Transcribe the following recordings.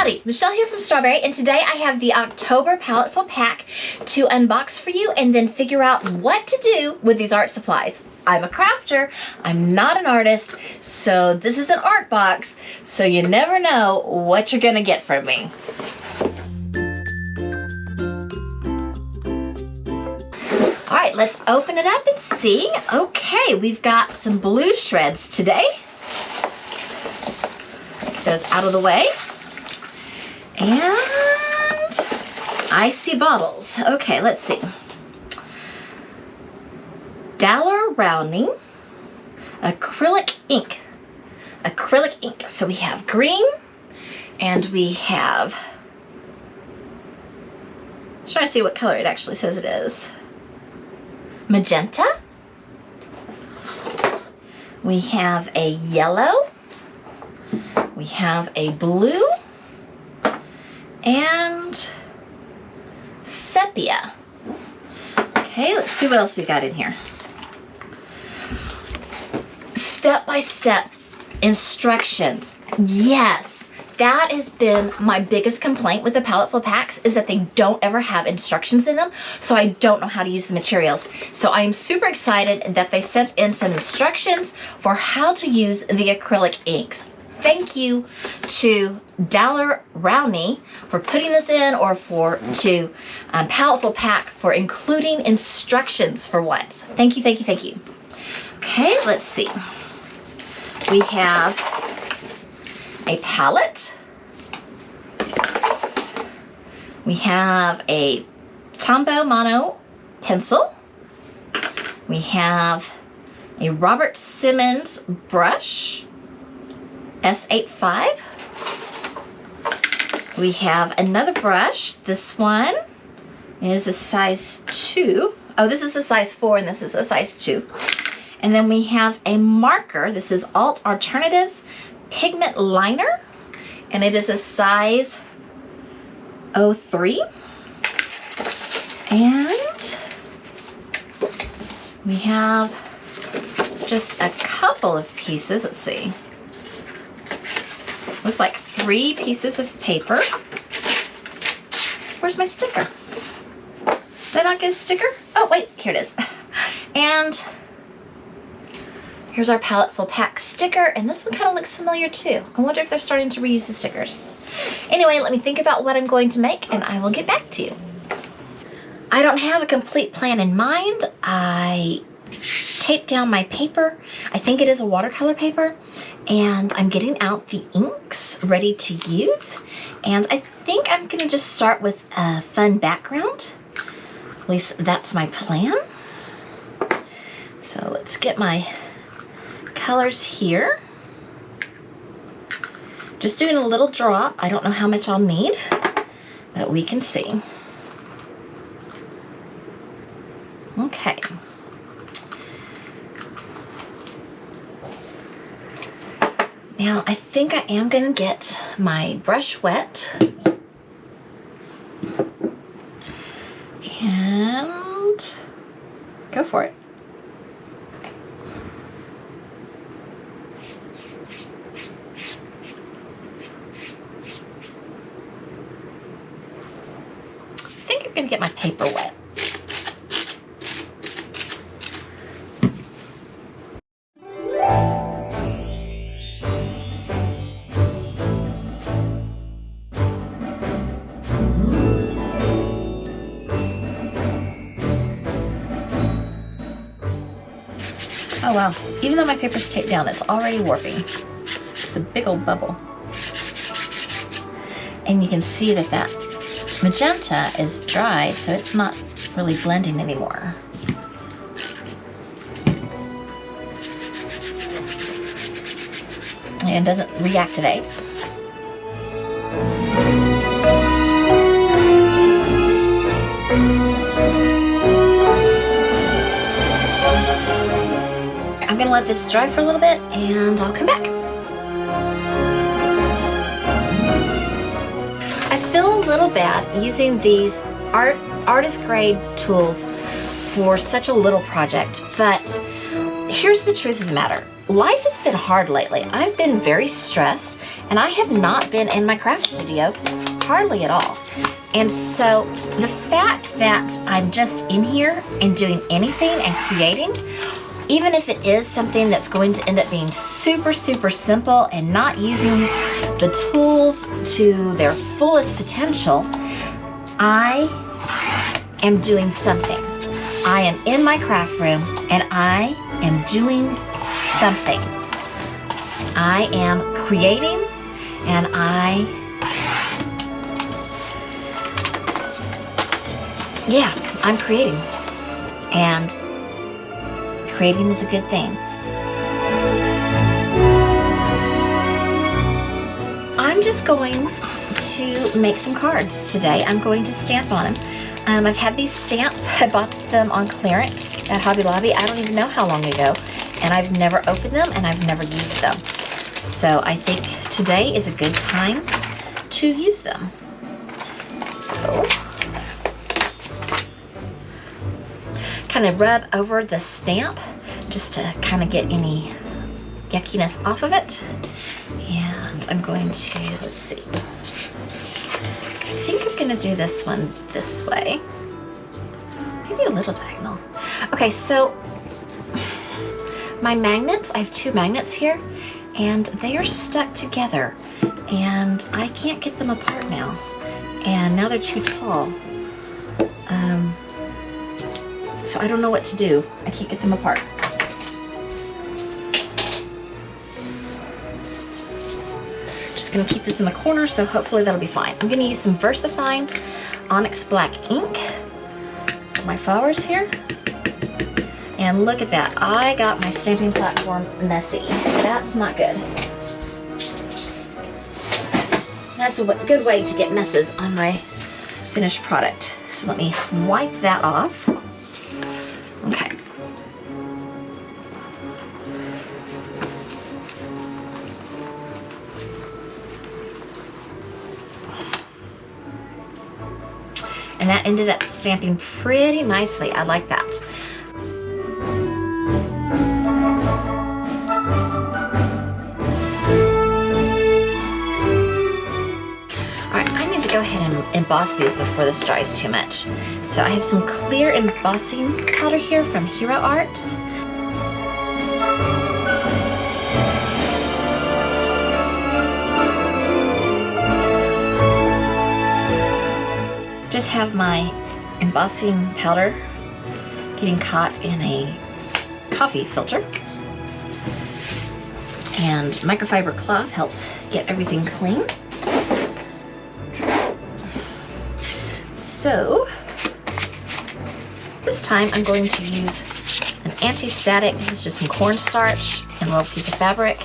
Howdy, Michelle here from Straw-Bearie, and today I have the October Paletteful pack to unbox for you and then figure out what to do with these art supplies. I'm a crafter, I'm not an artist, so this is an art box, so you never know what you're gonna get from me. All right, let's open it up and see. Okay, we've got some blue shreds today. Get those out of the way. And icy bottles. Okay, let's see. Daler Rounding acrylic ink. Acrylic ink. So we have green and we have, I'm trying to see what color it actually says it is. Magenta. We have a yellow. We have a blue. And sepia. Okay, let's see what else we got in here. Step-by-step instructions. Yes, that has been my biggest complaint with the Paletteful packs, is that they don't ever have instructions in them, so I don't know how to use the materials. So I am super excited that they sent in some instructions for how to use the acrylic inks. Thank you to Daler Rounding for putting this in, or to Paletteful pack for including instructions for once. Thank you, thank you, thank you. Okay, let's see. We have a palette. We have a Tombow Mono pencil. We have a Robert Simmons brush. S85. We have another brush. This one is a size 2. Oh, this is a size 4 and this is a size 2. And then we have a marker. This is Alt Alternatives Pigment Liner, and it is a size 03. And we have just a couple of pieces. Let's see. Looks like 3 pieces of paper. Where's my sticker? Did I not get a sticker? Oh, wait, here it is. And here's our Paletteful pack sticker, and this one kind of looks familiar too. I wonder if they're starting to reuse the stickers. Anyway, let me think about what I'm going to make, and I will get back to you. I don't have a complete plan in mind. I taped down my paper. I think it is a watercolor paper, and I'm getting out the inks ready to use. And I think I'm gonna just start with a fun background. At least that's my plan. So let's get my colors here. Just doing a little drop. I don't know how much I'll need, but we can see. Okay. Now, I think I am going to get my brush wet. And go for it. I think I'm going to get my paper wet. Oh wow, even though my paper's taped down, it's already warping. It's a big old bubble. And you can see that that magenta is dry, so it's not really blending anymore. And doesn't reactivate. I'm gonna let this dry for a little bit and I'll come back. I feel a little bad using these artist grade tools for such a little project, but here's the truth of the matter. Life has been hard lately. I've been very stressed And I have not been in my craft studio hardly at all. And so the fact that I'm just in here and doing anything and creating, even if it is something that's going to end up being super, super simple and not using the tools to their fullest potential, I am doing something. I am in my craft room and I am doing something. I am creating and I'm creating. And creating is a good thing. I'm just going to make some cards today. I'm going to stamp on them. I've had these stamps. I bought them on clearance at Hobby Lobby. I don't even know how long ago. And I've never opened them and I've never used them. So I think today is a good time to use them. So, kind of rub over the stamp just to kind of get any yuckiness off of it. And I'm going to, let's see. I think I'm gonna do this one this way. Maybe a little diagonal. Okay, so my magnets, I have 2 magnets here and they are stuck together and I can't get them apart now. And now they're too tall. So I don't know what to do. I can't get them apart. Just gonna keep this in the corner, so hopefully that'll be fine. I'm gonna use some VersaFine Onyx Black ink for my flowers here. And look at that, I got my stamping platform messy. That's not good. That's a good way to get messes on my finished product. So let me wipe that off. Okay. And that ended up stamping pretty nicely. I like that. Alright, I need to go ahead and emboss these before this dries too much. So I have some clear embossing powder here from Hero Arts. Just have my embossing powder getting caught in a coffee filter. And microfiber cloth helps get everything clean. So this time I'm going to use an anti-static. This is just some cornstarch and a little piece of fabric.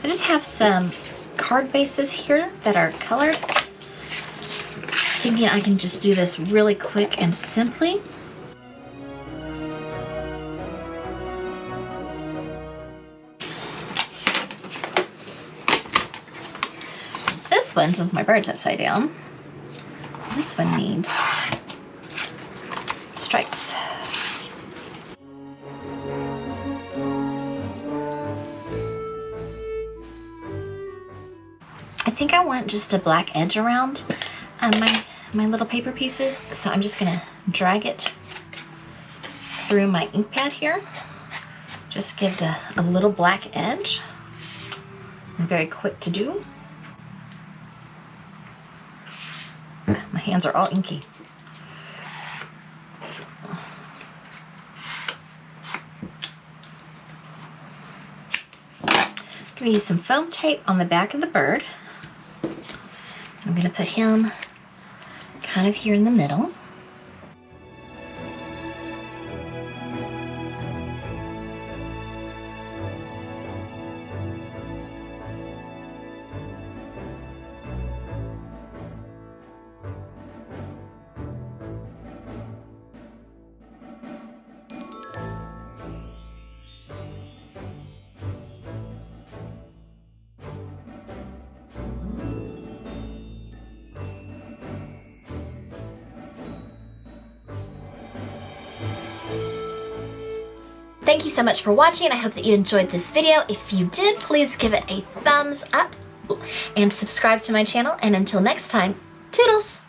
I just have some card bases here that are colored. Thinking I can just do this really quick and simply. This one, since my bird's upside down, this one needs stripes. I think I want just a black edge around my little paper pieces, so I'm just gonna drag it through my ink pad here. Just gives a little black edge. Very quick to do. My hands are all inky. I'm gonna use some foam tape on the back of the bird. I'm gonna put him kind of here in the middle. Thank you so much for watching. I hope that you enjoyed this video. If you did, please give it a thumbs up and subscribe to my channel. And until next time, toodles!